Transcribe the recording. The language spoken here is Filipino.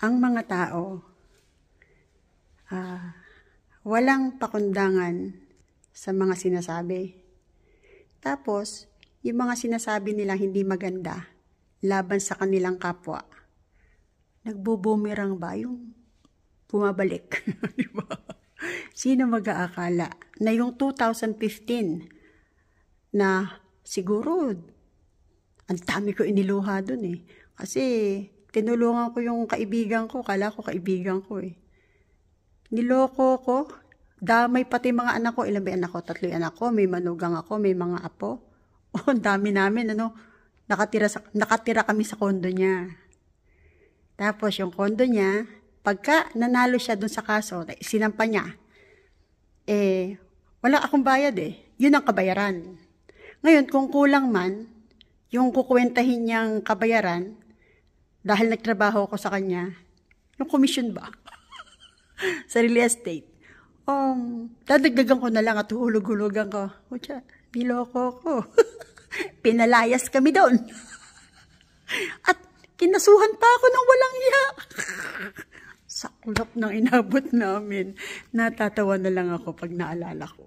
ang mga tao, walang pakundangan sa mga sinasabi. Tapos, yung mga sinasabi nila hindi maganda laban sa kanilang kapwa, nagbo-boomerang ba yung bumabalik? Diba? Sino mag-aakala na yung 2015 na siguro ang dami ko iniluha dun eh. Kasi tinulungan ko yung kaibigan ko, kala ko kaibigan ko eh. Niloko ko, damay pati mga anak ko, ilan ba anak ko? 3 anak ko, may manugang ako, may mga apo. Ang dami namin, nakatira kami sa kondo niya. Tapos yung kondo niya, pagka nanalo siya dun sa kaso, sinampa niya, wala akong bayad eh. Yun ang kabayaran. Ngayon, kung kulang man, yung kukwentahin niyang kabayaran, dahil nagtrabaho ko sa kanya, yung commission ba? Sa real estate. Dadagdagan ko na lang at hulog-hulugan ko. Kutya, niloko ko. Pinalayas kami doon. At kinasuhan pa ako ng walang iya. Saklap ng inabot namin. Natatawa na lang ako pag naalala ko.